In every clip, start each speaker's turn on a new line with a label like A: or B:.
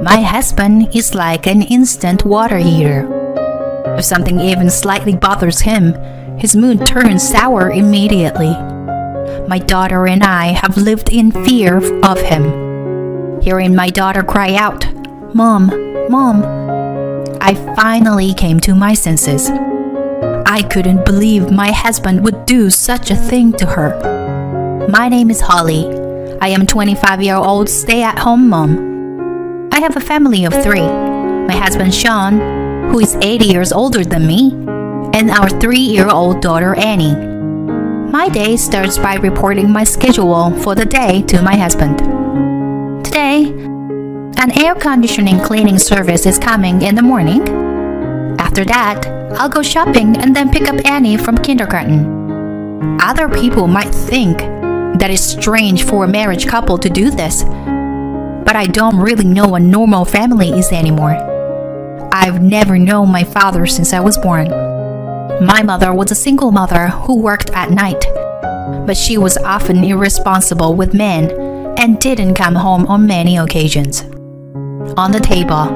A: My husband is like an instant water heater. If something even slightly bothers him, his mood turns sour immediately. My daughter and I have lived in fear of him. Hearing my daughter cry out, "Mom, Mom," I finally came to my senses. I couldn't believe my husband would do such a thing to her. My name is Holly. I am a 25-year-old stay-at-home mom. I have a family of 3. My husband Sean, who is 80 years older than me, and our 3-year-old daughter Annie. My day starts by reporting my schedule for the day to my husband. Today, an air conditioning cleaning service is coming in the morning. After that, I'll go shopping and then pick up Annie from kindergarten. Other people might think that it's strange for a married couple to do this, but I don't really know what normal family is anymore. I've never known my father since I was born. My mother was a single mother who worked at night, but she was often irresponsible with men and didn't come home on many occasions. On the table,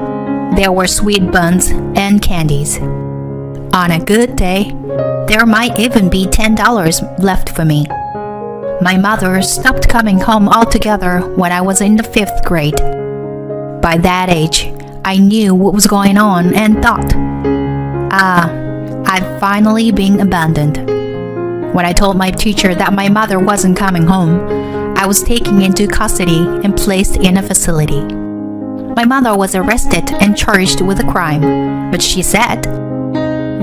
A: there were sweet buns and candies. On a good day, there might even be $10 left for me. My mother stopped coming home altogether when I was in the 5th grade. By that age, I knew what was going on and thought, I've finally been abandoned. When I told my teacher that my mother wasn't coming home, I was taken into custody and placed in a facility. My mother was arrested and charged with a crime, but she said,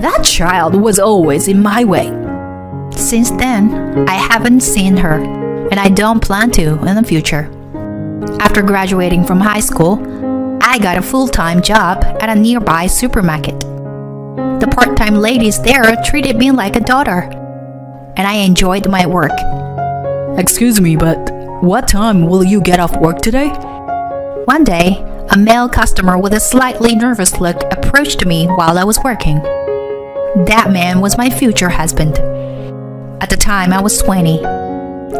A: "That child was always in my way." Since then, I haven't seen her, and I don't plan to in the future. After graduating from high school, I got a full-time job at a nearby supermarket. The part-time ladies there treated me like a daughter, and I enjoyed my work.
B: Excuse me, but what time will you get off work today?
A: One day, a male customer with a slightly nervous look approached me while I was working. That man was my future husband. At the time, I was 20,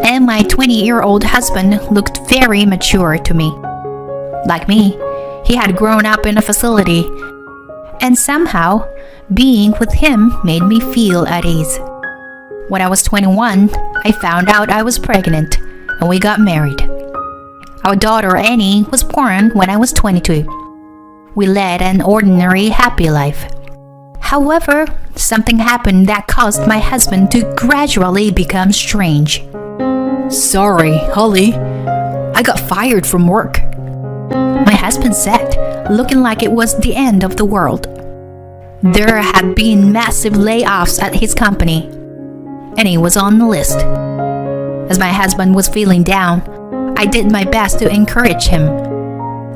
A: and my 20-year-old husband looked very mature to me. Like me, he had grown up in a facility, and somehow, being with him made me feel at ease. When I was 21, I found out I was pregnant, and we got married. Our daughter Annie was born when I was 22. We led an ordinary, happy life. However, something happened that caused my husband to gradually become strange.
B: Sorry, Holly. I got fired from work.
A: My husband said, looking like it was the end of the world. There had been massive layoffs at his company, and he was on the list. As my husband was feeling down, I did my best to encourage him.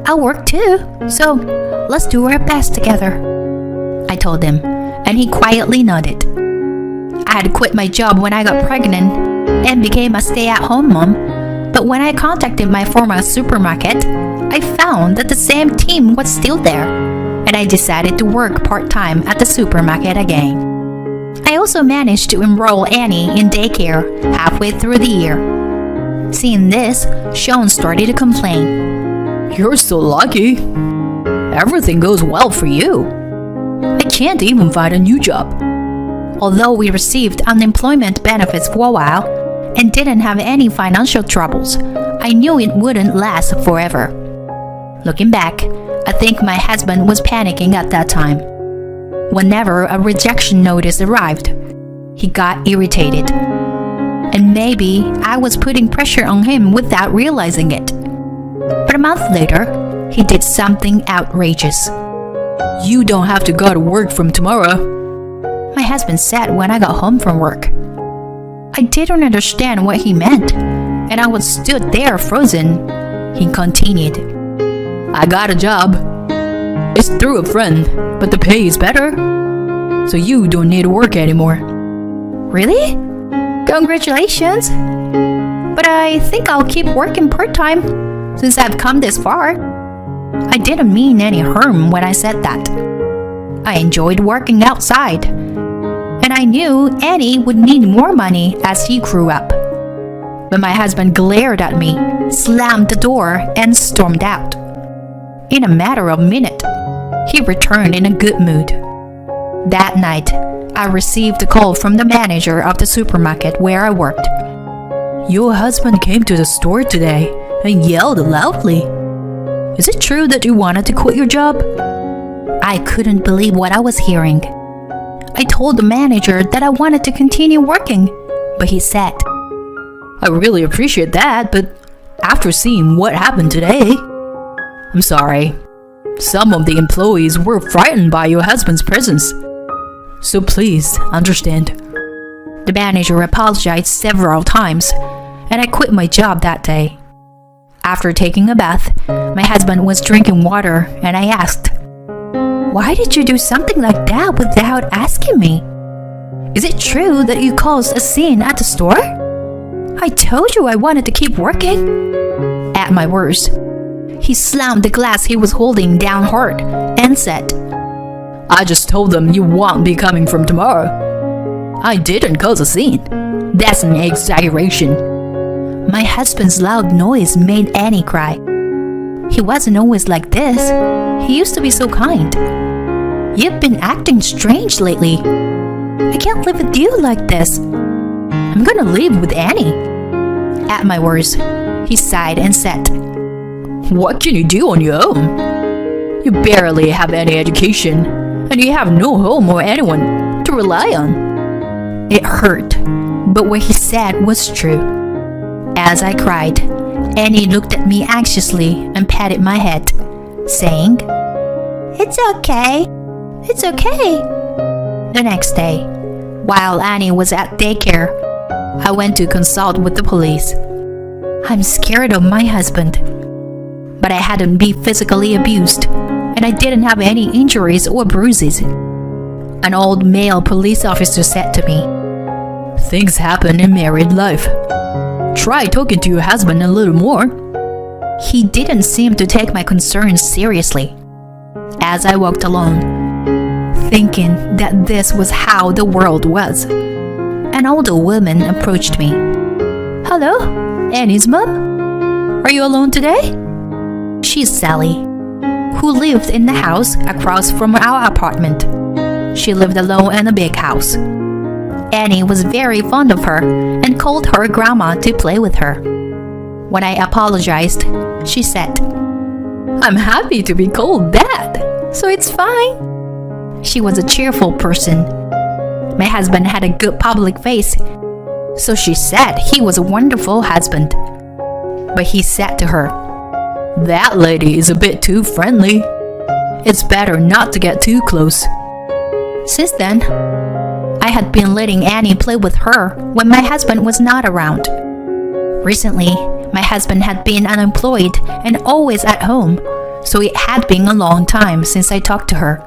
A: "I'll work too, so let's do our best together," I told him, and he quietly nodded. I had quit my job when I got pregnant and became a stay-at-home mom, but when I contacted my former supermarket, I found that the same team was still there, and I decided to work part-time at the supermarket again. I also managed to enroll Annie in daycare halfway through the year. Seeing this, Sean started to complain.
B: You're so lucky. Everything goes well for you. I can't even find a new job.
A: Although we received unemployment benefits for a while and didn't have any financial troubles, I knew it wouldn't last forever. Looking back, I think my husband was panicking at that time. Whenever a rejection notice arrived, he got irritated. And maybe I was putting pressure on him without realizing it. But a month later, he did something outrageous.
B: You don't have to go to work from tomorrow,
A: my husband said when I got home from work. I didn't understand what he meant, and I was stood there frozen. He continued.
B: I got a job. It's through a friend, but the pay is better, so you don't need to work anymore.
A: Really? Congratulations! But I think I'll keep working part-time since I've come this far. I didn't mean any harm when I said that. I enjoyed working outside, and I knew Annie would need more money as he grew up. But my husband glared at me, slammed the door, and stormed out. In a matter of minutes, he returned in a good mood. That night, I received a call from the manager of the supermarket where I worked.
B: Your husband came to the store today and yelled loudly. Is it true that you wanted to quit your job?
A: I couldn't believe what I was hearing. I told the manager that I wanted to continue working, but he said,
B: I really appreciate that, but after seeing what happened today, I'm sorry. Some of the employees were frightened by your husband's presence. So please understand.
A: The manager apologized several times, and I quit my job that day. After taking a bath, my husband was drinking water, and I asked, "Why did you do something like that without asking me? Is it true that you caused a scene at the store? I told you I wanted to keep working." At my worst, he slammed the glass he was holding down hard and said,
B: I just told them you won't be coming from tomorrow. I didn't cause a scene. That's an exaggeration.
A: My husband's loud noise made Annie cry. He wasn't always like this. He used to be so kind. You've been acting strange lately. I can't live with you like this. I'm gonna live with Annie. At my worst, he sighed and said,
B: What can you do on your own? You barely have any education, and you have no home or anyone to rely on.
A: It hurt, but what he said was true. As I cried, Annie looked at me anxiously and patted my head, saying, It's okay. It's okay. The next day, while Annie was at daycare, I went to consult with the police. I'm scared of my husband. But I hadn't been physically abused, and I didn't have any injuries or bruises. An old male police officer said to me,
B: Things happen in married life. Try talking to your husband a little more.
A: He didn't seem to take my concerns seriously. As I walked alone, thinking that this was how the world was, an older woman approached me. Hello, Annie's mom? Are you alone today? She's Sally, who lived in the house across from our apartment. She lived alone in a big house. Annie was very fond of her and called her grandma to play with her. When I apologized, she said, I'm happy to be called that, so it's fine. She was a cheerful person. My husband had a good public face, so she said he was a wonderful husband. But he said to her, That lady is a bit too friendly. It's better not to get too close. Since then, I had been letting Annie play with her when my husband was not around. Recently, my husband had been unemployed and always at home, so it had been a long time since I talked to her.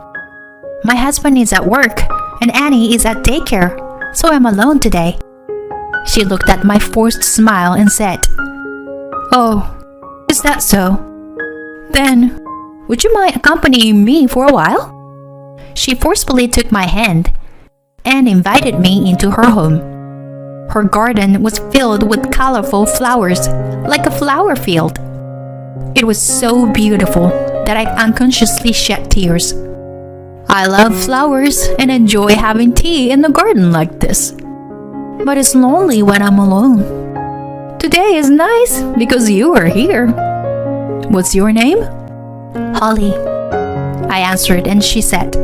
A: My husband is at work and Annie is at daycare, so I'm alone today. She looked at my forced smile and said, Oh, is that so? Then, would you mind accompanying me for a while? She forcefully took my hand and invited me into her home. Her garden was filled with colorful flowers, like a flower field. It was so beautiful that I unconsciously shed tears. I love flowers and enjoy having tea in the garden like this. But it's lonely when I'm alone. Today is nice because you are here. What's your name? Holly. I answered and she said,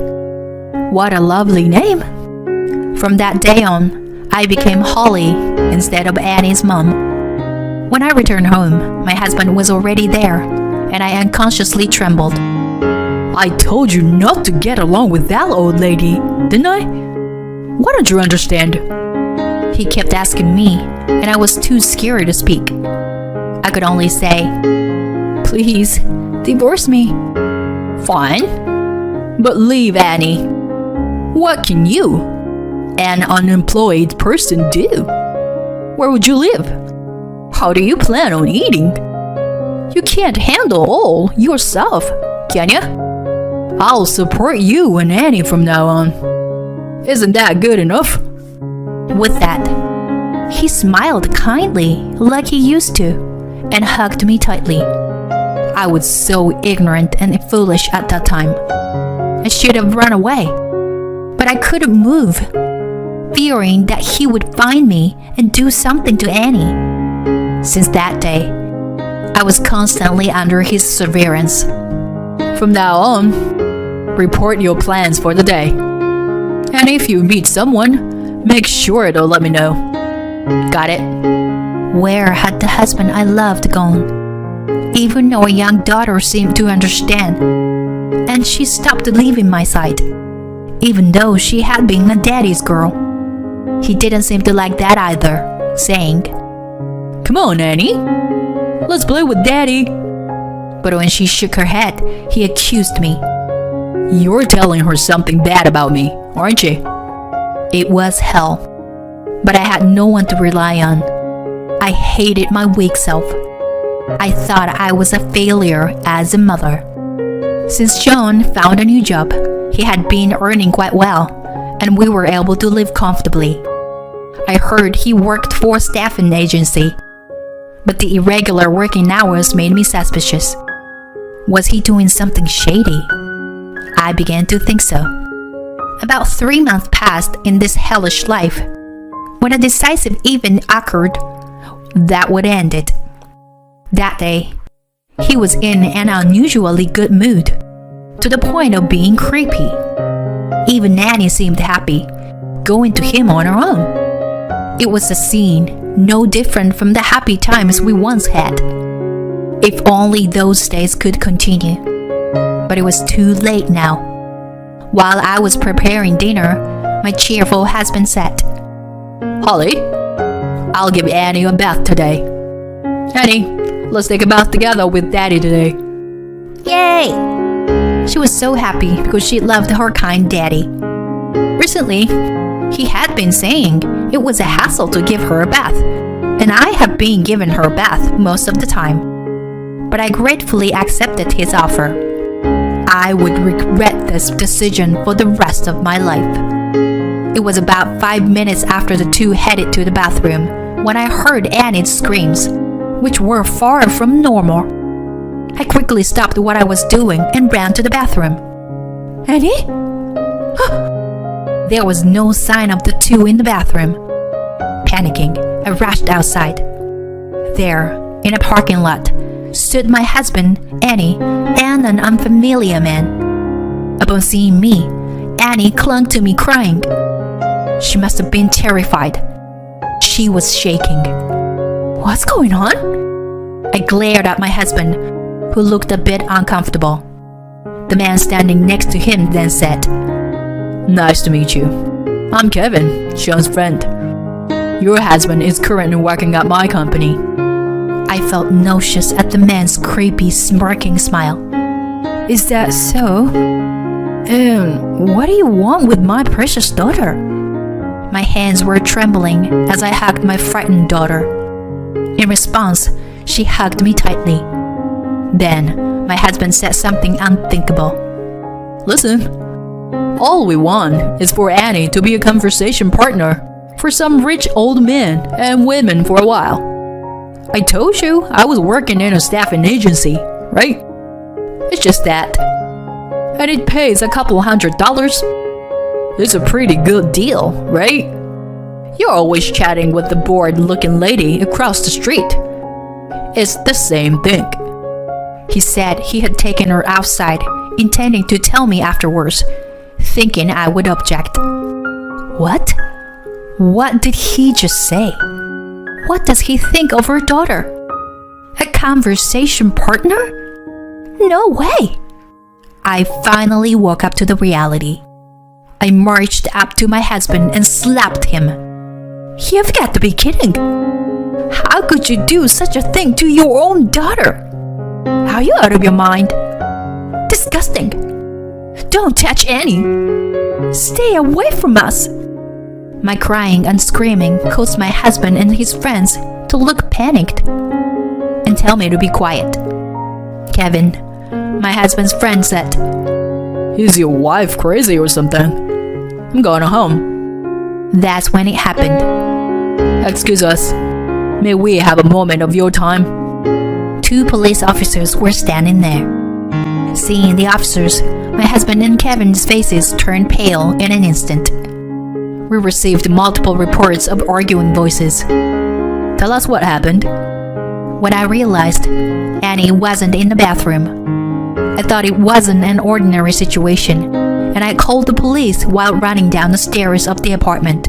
A: What a lovely name. From that day on, I became Holly instead of Annie's mom. When I returned home, my husband was already there, and I unconsciously trembled.
B: I told you not to get along with that old lady, didn't I? Why don't you understand?
A: He kept asking me, and I was too scared to speak. I could only say, Please, divorce me.
B: Fine, but leave Annie. What can you, an unemployed person, do? Where would you live? How do you plan on eating? You can't handle all yourself, can you? I'll support you and Annie from now on. Isn't that good enough?
A: With that, he smiled kindly like he used to and hugged me tightly. I was so ignorant and foolish at that time. I should have run away, but I couldn't move, fearing that he would find me and do something to Annie. Since that day, I was constantly under his surveillance.
B: From now on, report your plans for the day. And if you meet someone, make sure to let me know. Got it?
A: Where had the husband I loved gone? Even our young daughter seemed to understand, and she stopped leaving my side, even though she had been a daddy's girl. He didn't seem to like that either, saying,
B: "Come on, Annie. Let's play with Daddy."
A: But when she shook her head, he accused me.
B: "You're telling her something bad about me, aren't you?"
A: It was hell, but I had no one to rely on. I hated my weak self. I thought I was a failure as a mother. Since John found a new job, he had been earning quite well, and we were able to live comfortably. I heard he worked for a staffing agency, but the irregular working hours made me suspicious. Was he doing something shady? I began to think so. About 3 months passed in this hellish life, when a decisive event occurred that would end it. That day, he was in an unusually good mood, to the point of being creepy. Even Nanny seemed happy, going to him on her own. It was a scene no different from the happy times we once had. If only those days could continue. But it was too late now. While I was preparing dinner, my cheerful husband said,
B: "Holly, I'll give Annie a bath today. Annie, let's take a bath together with Daddy today."
A: Yay! She was so happy because she loved her kind daddy. Recently, he had been saying it was a hassle to give her a bath, and I have been giving her a bath most of the time. But I gratefully accepted his offer. I would regret this decision for the rest of my life. It was about 5 minutes after the two headed to the bathroom when I heard Annie's screams, which were far from normal. I quickly stopped what I was doing and ran to the bathroom. "Annie?" There was no sign of the two in the bathroom. Panicking, I rushed outside. There, in a parking lot, stood my husband, Annie, and an unfamiliar man. Upon seeing me, Annie clung to me crying. She must have been terrified. She was shaking. "What's going on?" I glared at my husband, who looked a bit uncomfortable. The man standing next to him then said,
B: "Nice to meet you. I'm Kevin, Sean's friend. Your husband is currently working at my company."
A: I felt nauseous at the man's creepy, smirking smile. "Is that so? And what do you want with my precious daughter?" My hands were trembling as I hugged my frightened daughter. In response, she hugged me tightly. Then, my husband said something unthinkable.
B: "Listen, all we want is for Annie to be a conversation partner for some rich old men and women for a while. I told you I was working in a staffing agency, right? It's just that. And it pays a couple $100. It's a pretty good deal, right? You're always chatting with the bored-looking lady across the street. It's the same thing."
A: He said he had taken her outside, intending to tell me afterwards, thinking I would object. What? What did he just say? What does he think of her daughter? A conversation partner? No way! I finally woke up to the reality. I marched up to my husband and slapped him. "You've got to be kidding! How could you do such a thing to your own daughter? Are you out of your mind? Disgusting! Don't touch Annie! Stay away from us!" My crying and screaming caused my husband and his friends to look panicked and tell me to be quiet. Kevin, my husband's friend, said,
B: "Is your wife crazy or something? I'm going home."
A: That's when it happened.
B: "Excuse us. May we have a moment of your time?"
A: 2 police officers were standing there. Seeing the officers, my husband and Kevin's faces turned pale in an instant. We received multiple reports of arguing voices.
B: Tell us what happened.
A: When I realized Annie wasn't in the bathroom, I thought it wasn't an ordinary situation, and I called the police while running down the stairs of the apartment.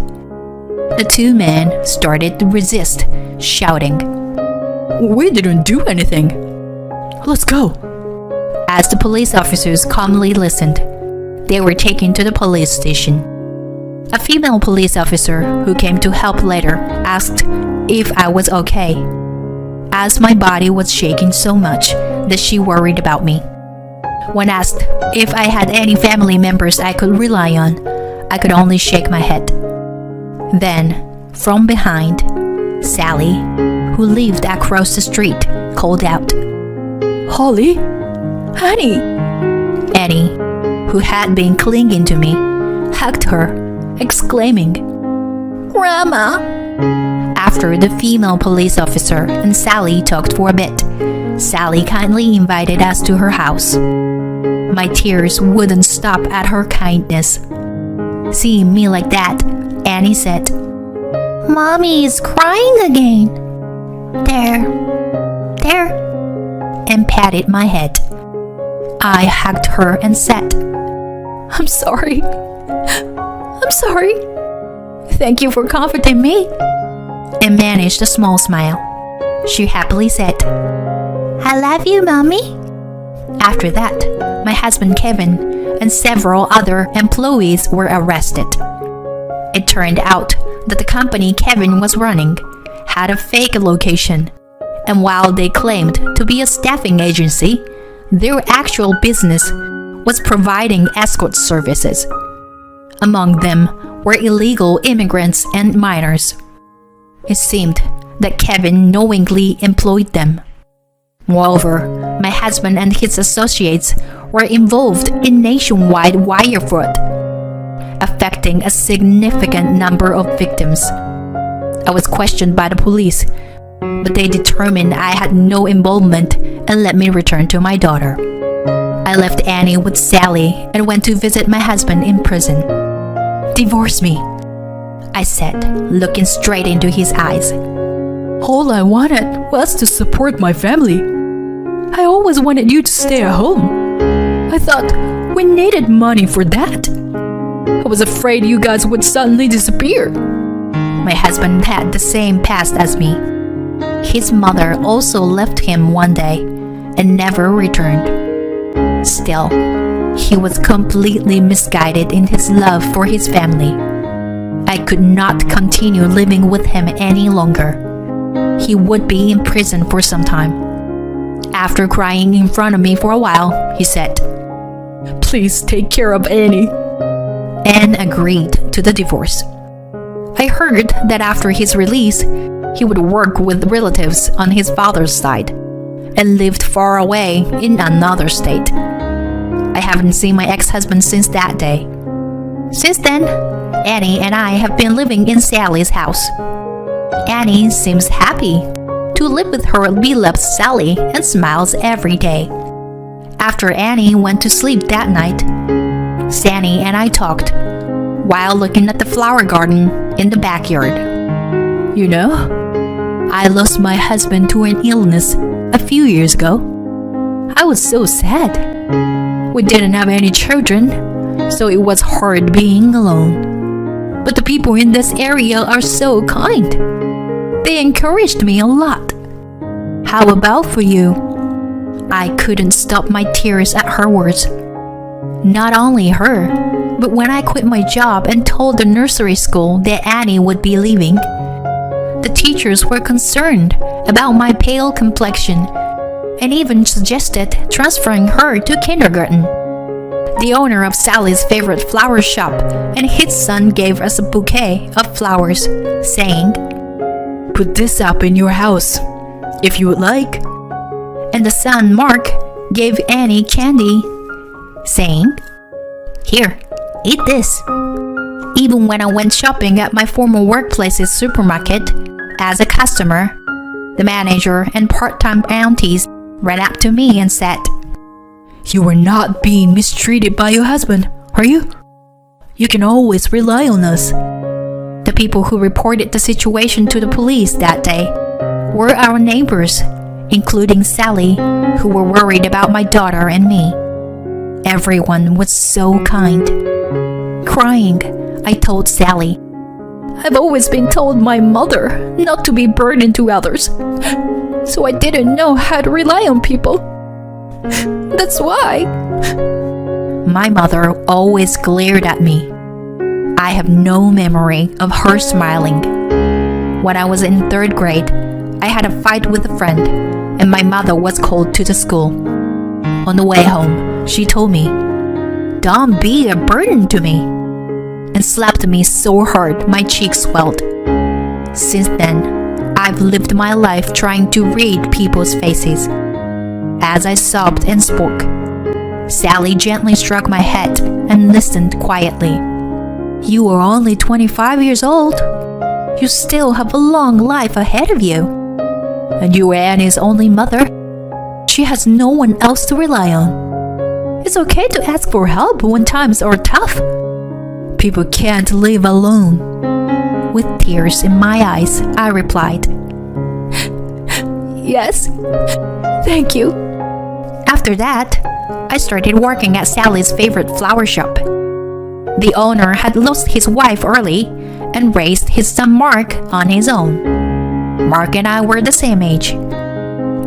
A: The 2 men started to resist, shouting,
B: We didn't do anything. Let's go.
A: As the police officers calmly listened, they were taken to the police station. A female police officer who came to help later asked if I was okay, as my body was shaking so much that she worried about me. When asked if I had any family members I could rely on, I could only shake my head. Then, from behind, Sally, who lived across the street, called out,
B: Holly? Annie?
A: Annie, who had been clinging to me, hugged her, exclaiming,
B: Grandma?
A: After the female police officer and Sally talked for a bit, Sally kindly invited us to her house. My tears wouldn't stop at her kindness. Seeing me like that, Annie said, Mommy is crying again. There, and patted my head. I hugged her and said,
B: I'm sorry.
A: Thank you for comforting me, and managed a small smile. She happily said, I love you, Mommy. After that, my husband Kevin and several other employees were arrested. It turned out that the company Kevin was running had a fake location, and while they claimed to be a staffing agency, their actual business was providing escort services. Among them were illegal immigrants and minors. It seemed that Kevin knowingly employed them. Moreover, my husband and his associates were involved in nationwide wire fraud, affecting a significant number of victims. I was questioned by the police, but they determined I had no involvement and let me return to my daughter. I left Annie with Sally and went to visit my husband in prison. Divorce me, I said, looking straight into his eyes.
B: All I wanted was to support my family. I always wanted you to stay at home. I thought we needed money for that. I was afraid you guys would suddenly disappear.
A: My husband had the same past as me. His mother also left him one day and never returned. Still, he was completely misguided in his love for his family. I could not continue living with him any longer. He would be in prison for some time. After crying in front of me for a while, he said,
B: Please take care of Annie,
A: and agreed to the divorce. I heard that after his release, he would work with relatives on his father's side and lived far away in another state. I haven't seen my ex-husband since that day. Since then, Annie and I have been living in Sally's house. Annie seems happy to live with her beloved Sally and smiles every day. After Annie went to sleep that night, Sally and I talked while looking at the flower garden in the backyard. You know, I lost my husband to an illness a few years ago. I was so sad. We didn't have any children, so it was hard being alone. But the people in this area are so kind. They encouraged me a lot. How about for you? I couldn't stop my tears at her words. Not only her, but when I quit my job and told the nursery school that Annie would be leaving, the teachers were concerned about my pale complexion and even suggested transferring her to kindergarten. The owner of Sally's favorite flower shop and his son gave us a bouquet of flowers, saying,
B: Put this up in your house, if you would like.
A: And the son, Mark, gave Annie candy, saying, Here, eat this. Even when I went shopping at my former workplace's supermarket as a customer, The manager and part-time aunties ran up to me and said,
B: You are not being mistreated by your husband, are you? You can always rely on us.
A: The people who reported the situation to the police that day were our neighbors, including Sally, who were worried about my daughter and me. Everyone was so kind. Crying, I told Sally,
B: I've always been told my mother not to be burden to others, so I didn't know how to rely on people. That's why.
A: My mother always glared at me. I have no memory of her smiling. When I was in 3rd grade, I had a fight with a friend, and my mother was called to the school. On the way home, she told me, Don't be a burden to me, and slapped me so hard my cheeks swelled. Since then, I've lived my life trying to read people's faces. As I sobbed and spoke, Sally gently stroked my head and listened quietly. You are only 25 years old. You still have a long life ahead of you. And you are Annie's only mother. She has no one else to rely on. It's okay to ask for help when times are tough. People can't live alone. With tears in my eyes, I replied,
B: Yes, thank you.
A: After that, I started working at Sally's favorite flower shop. The owner had lost his wife early and raised his son Mark on his own. Mark and I were the same age.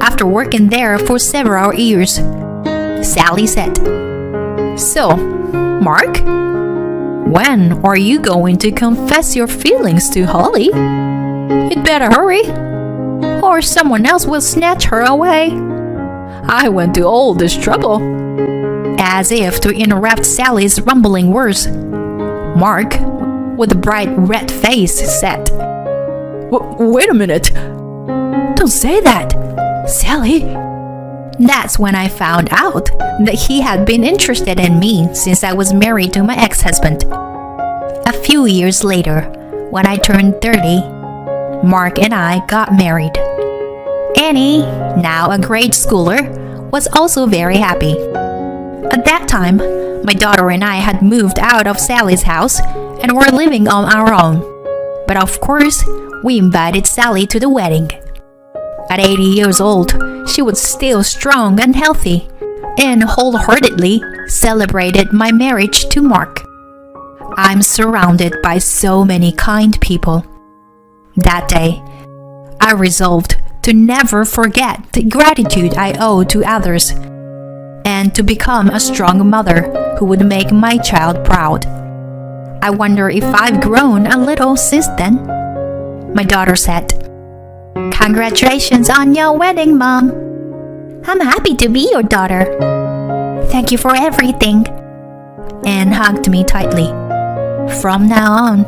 A: After working there for several years, Sally said, So, Mark, when are you going to confess your feelings to Holly? You'd better hurry, or someone else will snatch her away.
B: I went to all this trouble.
A: As if to interrupt Sally's rumbling words, Mark, with a bright red face, said,
B: Wait a minute. Don't say that, Sally.
A: That's when I found out that he had been interested in me since I was married to my ex-husband. A few years later, when I turned 30, Mark and I got married. Annie, now a grade schooler, was also very happy. At that time, my daughter and I had moved out of Sally's house and were living on our own. But of course, we invited Sally to the wedding. At 80 years old, she was still strong and healthy, and wholeheartedly celebrated my marriage to Mark. I'm surrounded by so many kind people. That day, I resolved to never forget the gratitude I owe to others, and to become a strong mother who would make my child proud. I wonder if I've grown a little since then. My daughter said, Congratulations on your wedding, Mom. I'm happy to be your daughter. Thank you for everything. Anne hugged me tightly. From now on,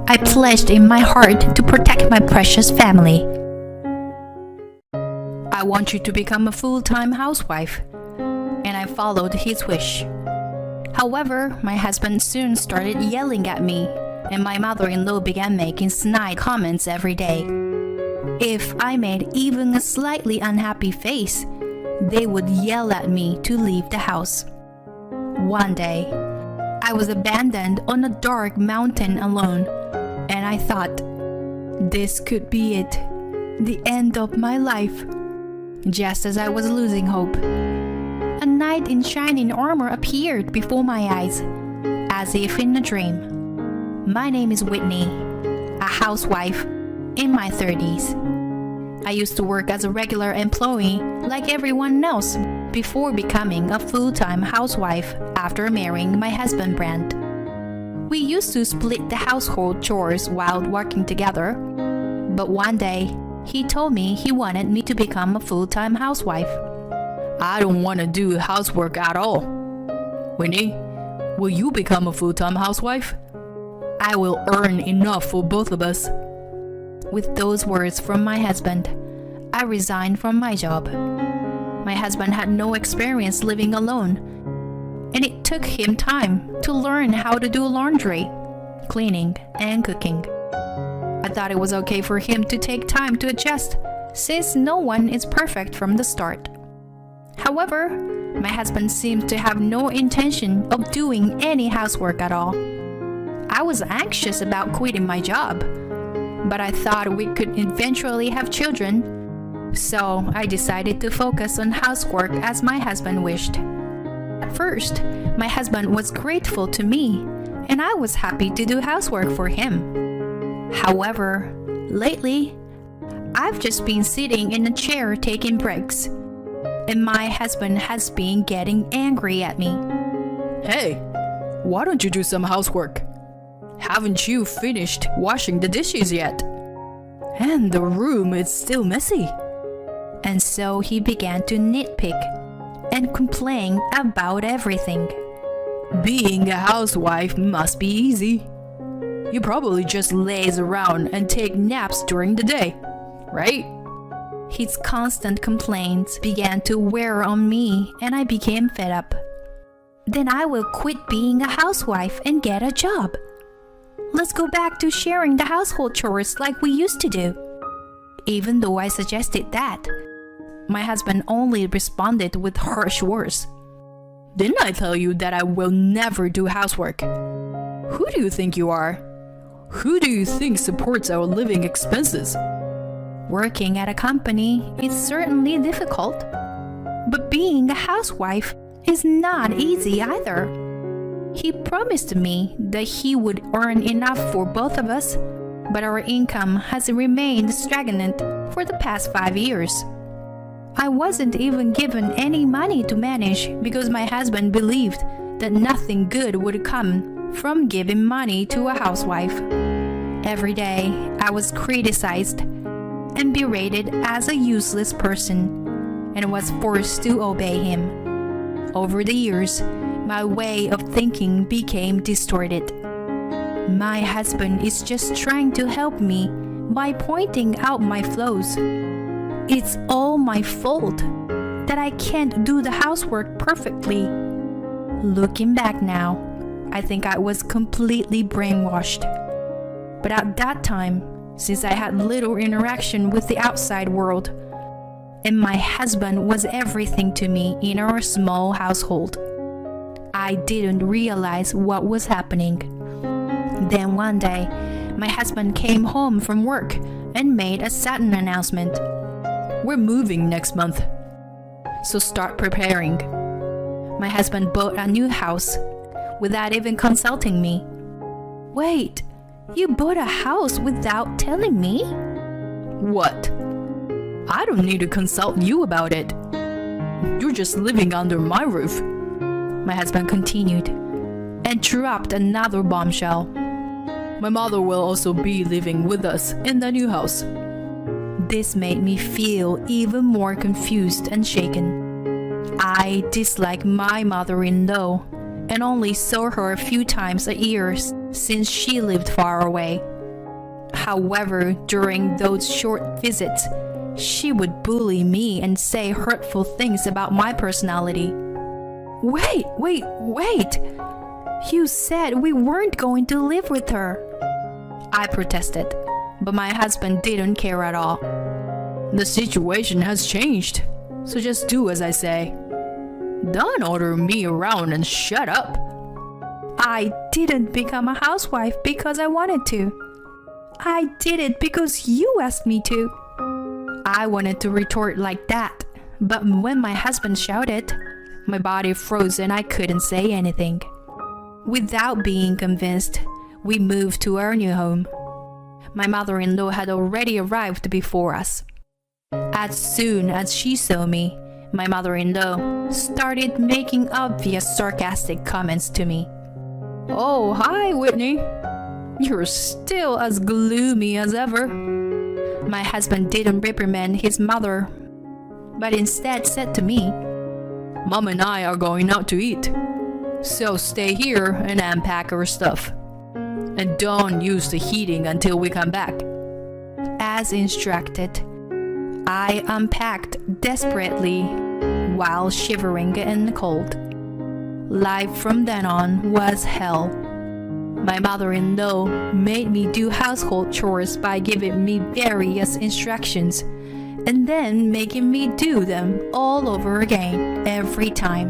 A: I pledged in my heart to protect my precious family. I want you to become a full-time housewife. And I followed his wish. However, my husband soon started yelling at me, and my mother-in-law began making snide comments every day. If I made even a slightly unhappy face, they would yell at me to leave the house. One day, I was abandoned on a dark mountain alone, and I thought, this could be it, the end of my life. Just as I was losing hope, a knight in shining armor appeared before my eyes, as if in a dream. My name is Whitney, a housewife in my 30s. I used to work as a regular employee like everyone else before becoming a full-time housewife after marrying my husband Brent. We used to split the household chores while working together, but one day he told me he wanted me to become a full-time housewife.
B: I don't want to do housework at all. Winnie, will you become a full-time housewife? I will earn enough for both of us.
A: With those words from my husband, I resigned from my job. My husband had no experience living alone, and it took him time to learn how to do laundry, cleaning, and cooking. I thought it was okay for him to take time to adjust, since no one is perfect from the start. However, my husband seemed to have no intention of doing any housework at all. I was anxious about quitting my job, but I thought we could eventually have children, so I decided to focus on housework as my husband wished. At first, my husband was grateful to me, and I was happy to do housework for him. However, lately, I've just been sitting in a chair taking breaks, and my husband has been getting angry at me.
B: Hey, why don't you do some housework? Haven't you finished washing the dishes yet? And the room is still messy.
A: And so he began to nitpick and complain about everything.
B: Being a housewife must be easy. You probably just laze around and take naps during the day, right?
A: His constant complaints began to wear on me, and I became fed up. Then I will quit being a housewife and get a job. Let's go back to sharing the household chores like we used to do. Even though I suggested that, my husband only responded with harsh words.
B: Didn't I tell you that I will never do housework? Who do you think you are? Who do you think supports our living expenses?
A: Working at a company is certainly difficult, but being a housewife is not easy either. He promised me that he would earn enough for both of us, but our income has remained stagnant for the past 5 years. I wasn't even given any money to manage because my husband believed that nothing good would come from giving money to a housewife. Every day, I was criticized and berated as a useless person and was forced to obey him. Over the years, my way of thinking became distorted. My husband is just trying to help me by pointing out my flaws. It's all my fault that I can't do the housework perfectly. Looking back now, I think I was completely brainwashed. But at that time, since I had little interaction with the outside world, and my husband was everything to me in our small household, I didn't realize what was happening. Then one day, my husband came home from work and made a sudden announcement.
B: We're moving next month, so start preparing.
A: My husband bought a new house without even consulting me. Wait, you bought a house without telling me?
B: What? I don't need to consult you about it. You're just living under my roof,
A: my husband continued, and dropped another bombshell.
B: My mother will also be living with us in the new house.
A: This made me feel even more confused and shaken. I dislike my mother-in-law and only saw her a few times a year since she lived far away. However, during those short visits, she would bully me and say hurtful things about my personality. Wait! You said we weren't going to live with her. I protested, but my husband didn't care at all.
B: The situation has changed, so just do as I say. Don't order me around and shut up.
A: I didn't become a housewife because I wanted to. I did it because you asked me to. I wanted to retort like that, but when my husband shouted, my body froze and I couldn't say anything. Without being convinced, we moved to our new home. My mother-in-law had already arrived before us. As soon as she saw me, my mother-in-law started making obvious sarcastic comments to me.
B: Oh, hi, Whitney. You're still as gloomy as ever.
A: My husband didn't reprimand his mother, but instead said to me,
B: Mom and I are going out to eat, so stay here and unpack our stuff. And don't use the heating until we come back.
A: As instructed, I unpacked desperately while shivering in the cold. Life from then on was hell. My mother-in-law made me do household chores by giving me various instructions and then making me do them all over again every time.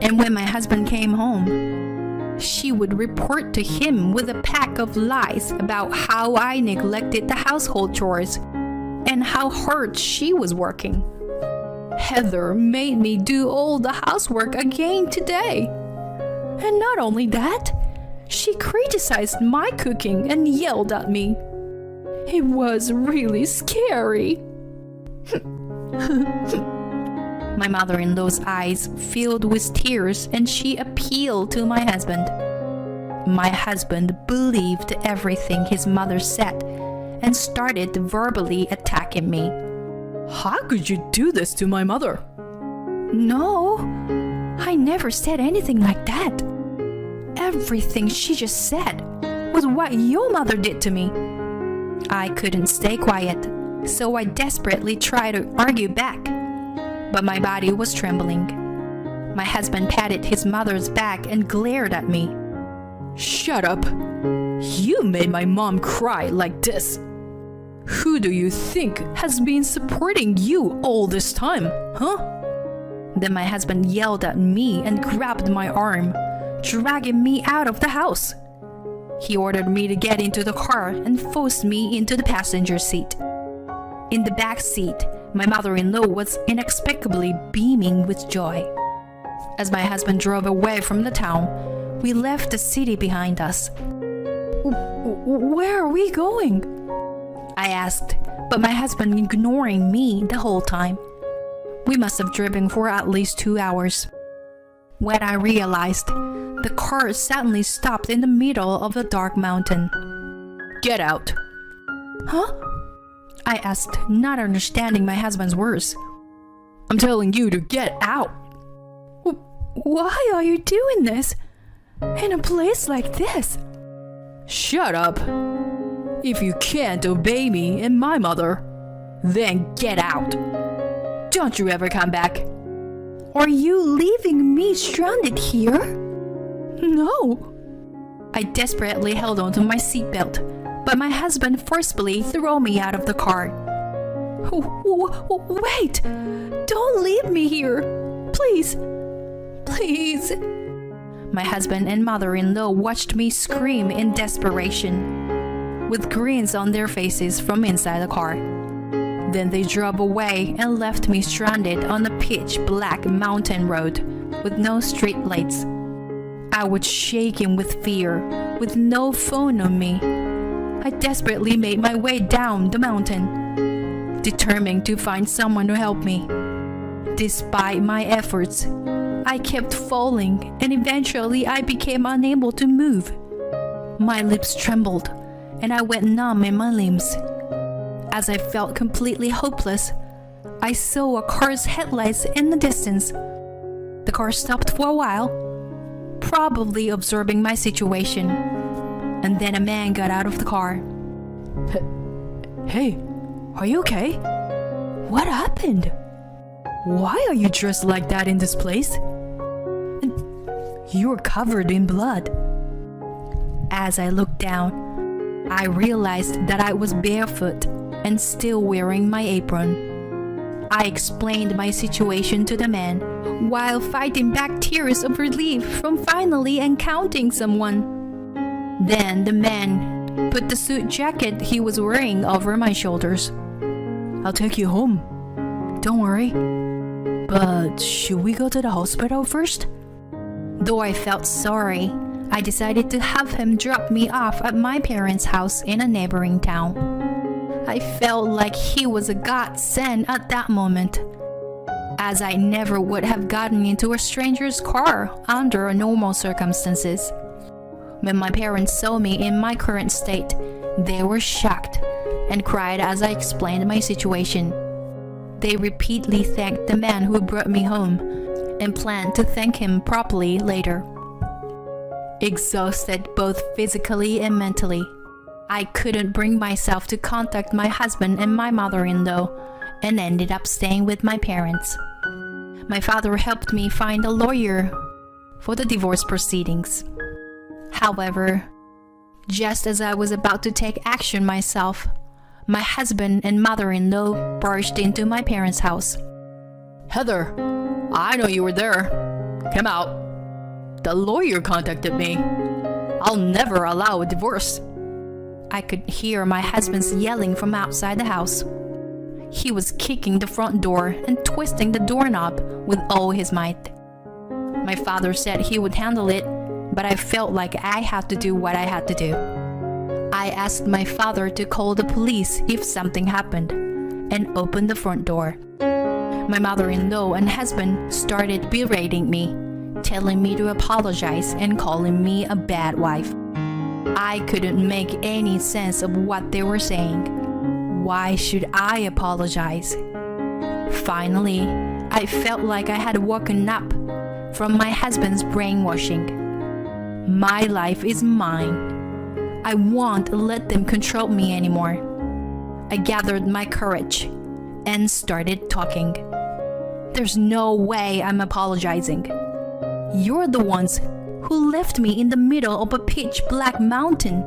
A: And when my husband came home, she would report to him with a pack of lies about how I neglected the household chores and how hard she was working. Heather made me do all the housework again today. And not only that, she criticized my cooking and yelled at me. It was really scary. My mother-in-law's eyes filled with tears and she appealed to my husband. My husband believed everything his mother said and started verbally attacking me.
B: How could you do this to my mother?
A: No, I never said anything like that. Everything she just said was what your mother did to me. I couldn't stay quiet, so I desperately tried to argue back, but my body was trembling. My husband patted his mother's back and glared at me.
B: Shut up! You made my mom cry like this. Who do you think has been supporting you all this time, huh?
A: Then my husband yelled at me and grabbed my arm, dragging me out of the house. He ordered me to get into the car and forced me into the passenger seat. In the back seat, my mother-in-law was inexplicably beaming with joy. As my husband drove away from the town, we left the city behind us.
B: Where are we going?
A: I asked, but my husband ignoring me the whole time. We must have driven for at least 2 hours. When I realized, the car suddenly stopped in the middle of a dark mountain.
B: Get out.
A: Huh? I asked, not understanding my husband's words.
B: I'm telling you to get out.
A: Why are you doing this? In a place like this?
B: Shut up. If you can't obey me and my mother, then get out. Don't you ever come back.
A: Are you leaving me stranded here?
B: No.
A: I desperately held onto my seatbelt, but my husband forcefully threw me out of the car.
B: Wait! Don't leave me here! Please! Please!
A: My husband and mother-in-law watched me scream in desperation, with grins on their faces from inside the car. Then they drove away and left me stranded on a pitch-black mountain road with no street lights. I was shaking with fear, with no phone on me. I desperately made my way down the mountain, determined to find someone to help me. Despite my efforts, I kept falling and eventually I became unable to move. My lips trembled and I went numb in my limbs. As I felt completely hopeless, I saw a car's headlights in the distance. The car stopped for a while, probably observing my situation, and then a man got out of the car.
B: Hey, are you okay?
A: What happened?
B: Why are you dressed like that in this place? You're covered in blood.
A: As I looked down, I realized that I was barefoot and still wearing my apron. I explained my situation to the man while fighting back tears of relief from finally encountering someone. Then the man put the suit jacket he was wearing over my shoulders.
B: I'll take you home. Don't worry. But should we go to the hospital first?
A: Though I felt sorry, I decided to have him drop me off at my parents' house in a neighboring town. I felt like he was a godsend at that moment, as I never would have gotten into a stranger's car under normal circumstances. When my parents saw me in my current state, they were shocked and cried as I explained my situation. They repeatedly thanked the man who brought me home and planned to thank him properly later. Exhausted both physically and mentally, I couldn't bring myself to contact my husband and my mother-in-law and ended up staying with my parents. My father helped me find a lawyer for the divorce proceedings. However, just as I was about to take action myself, my husband and mother-in-law barged into my parents' house.
B: Heather, I know you were there. Come out. The lawyer contacted me. I'll never allow a divorce.
A: I could hear my husband's yelling from outside the house. He was kicking the front door and twisting the doorknob with all his might. My father said he would handle it, but I felt like I had to do what I had to do. I asked my father to call the police if something happened, and opened the front door. My mother-in-law and husband started berating me, telling me to apologize and calling me a bad wife. I couldn't make any sense of what they were saying. Why should I apologize? Finally, I felt like I had woken up from my husband's brainwashing. My life is mine. I won't let them control me anymore. I gathered my courage and started talking. There's no way I'm apologizing. You're the ones who left me in the middle of a pitch black mountain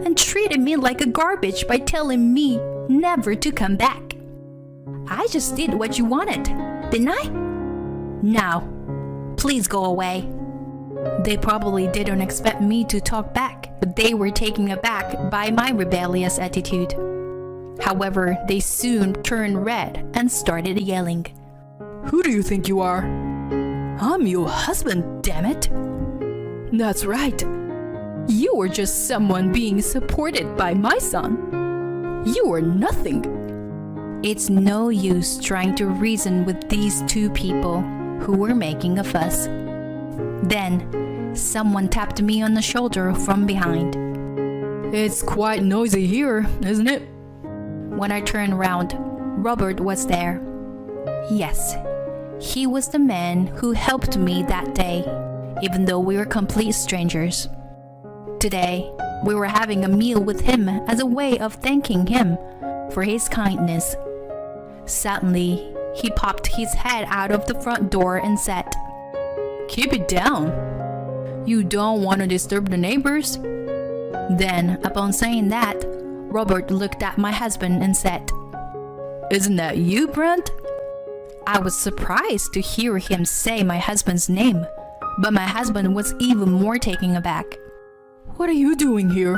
A: and treated me like a garbage by telling me never to come back. I just did what you wanted, didn't I? Now, please go away. They probably didn't expect me to talk back, but they were taken aback by my rebellious attitude. However, they soon turned red and started yelling.
B: Who do you think you are? I'm your husband, damn it. That's right. You were just someone being supported by my son. You were nothing.
A: It's no use trying to reason with these two people who were making a fuss. Then, someone tapped me on the shoulder from behind.
B: It's quite noisy here, isn't it?
A: When I turned around, Robert was there. Yes, he was the man who helped me that day, even though we were complete strangers. Today, we were having a meal with him as a way of thanking him for his kindness. Suddenly, he popped his head out of the front door and said,
B: Keep it down. You don't want to disturb the neighbors?
A: Then, upon saying that, Robert looked at my husband and said,
B: Isn't that you, Brent?
A: I was surprised to hear him say my husband's name, but my husband was even more taken aback.
B: What are you doing here?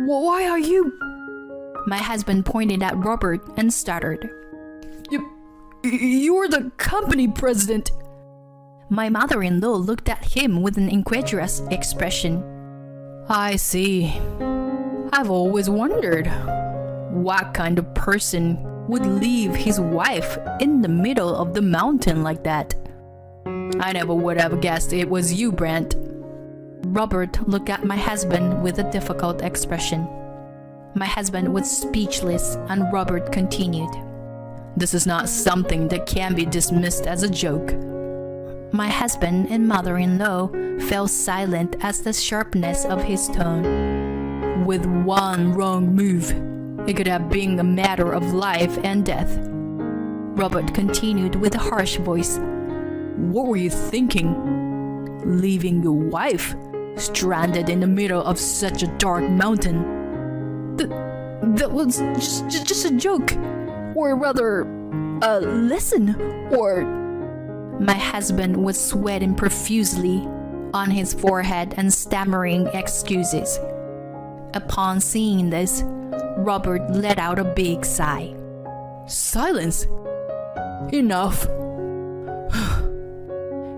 B: Why are you...
A: My husband pointed at Robert and stuttered.
B: You're the company president.
A: My mother-in-law looked at him with an incredulous expression.
B: I see. I've always wondered what kind of person would leave his wife in the middle of the mountain like that. I never would have guessed it was you, Brent.
A: Robert looked at my husband with a difficult expression. My husband was speechless, and Robert continued.
B: This is not something that can be dismissed as a joke.
A: My husband and mother-in-law fell silent at the sharpness of his tone.
B: With one wrong move, it could have been a matter of life and death.
A: Robert continued with a harsh voice.
B: What were you thinking? Leaving your wife stranded in the middle of such a dark mountain? That was just a joke. Or rather, a lesson, or...
A: My husband was sweating profusely on his forehead and stammering excuses. Upon seeing this, Robert let out a big sigh.
B: Silence! Enough!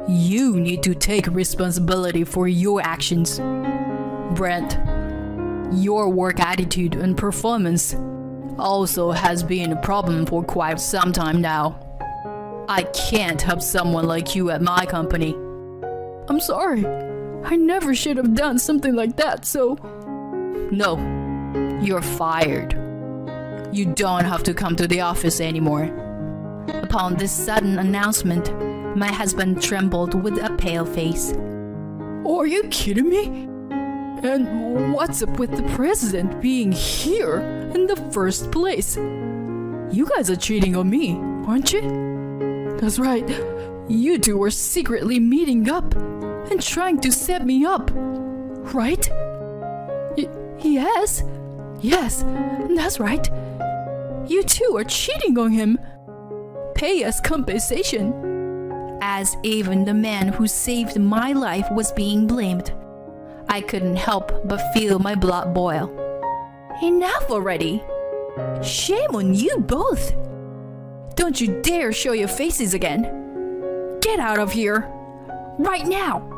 B: You need to take responsibility for your actions. Brent, your work attitude and performance also has been a problem for quite some time now. I can't have someone like you at my company. I'm sorry. I never should have done something like that, so... No, you're fired. You don't have to come to the office anymore.
A: Upon this sudden announcement, my husband trembled with a pale face.
B: Are you kidding me? And what's up with the president being here in the first place? You guys are cheating on me, aren't you? That's right. You two were secretly meeting up and trying to set me up, right? Yes. Yes, that's right. You two are cheating on him. Pay us compensation.
A: As even the man who saved my life was being blamed, I couldn't help but feel my blood boil.
B: Enough already. Shame on you both. Don't you dare show your faces again. Get out of here. Right now.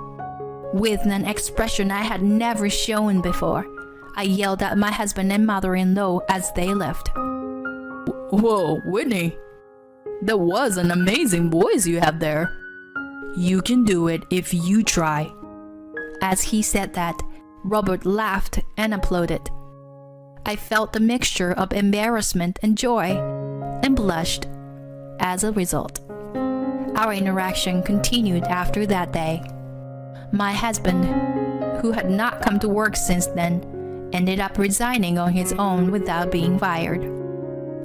A: With an expression I had never shown before, I yelled at my husband and mother-in-law as they left.
B: Whoa, Whitney. That was an amazing voice you have there. You can do it if you try.
A: As he said that, Robert laughed and applauded. I felt a mixture of embarrassment and joy, and blushed as a result. Our interaction continued after that day. My husband, who had not come to work since then, ended up resigning on his own without being fired.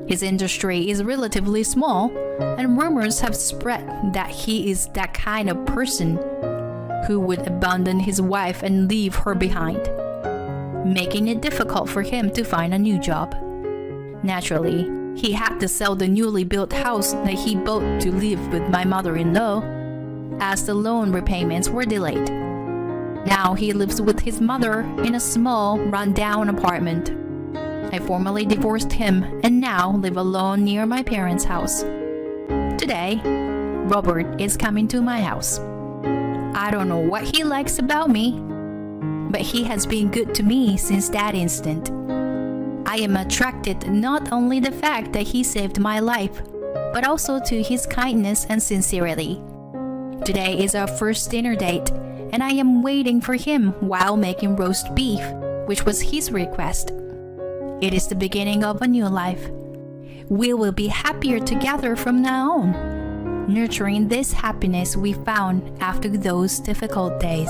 A: His industry is relatively small, and rumors have spread that he is that kind of person who would abandon his wife and leave her behind, making it difficult for him to find a new job. Naturally, he had to sell the newly built house that he bought to live with my mother-in-law, as the loan repayments were delayed. Now he lives with his mother in a small, run-down apartment. I formally divorced him and now live alone near my parents' house. Today, Robert is coming to my house. I don't know what he likes about me, but he has been good to me since that instant. I am attracted not only the fact that he saved my life, but also to his kindness and sincerity. Today is our first dinner date, and I am waiting for him while making roast beef, which was his request. It is the beginning of a new life. We will be happier together from now on, nurturing this happiness we found after those difficult days.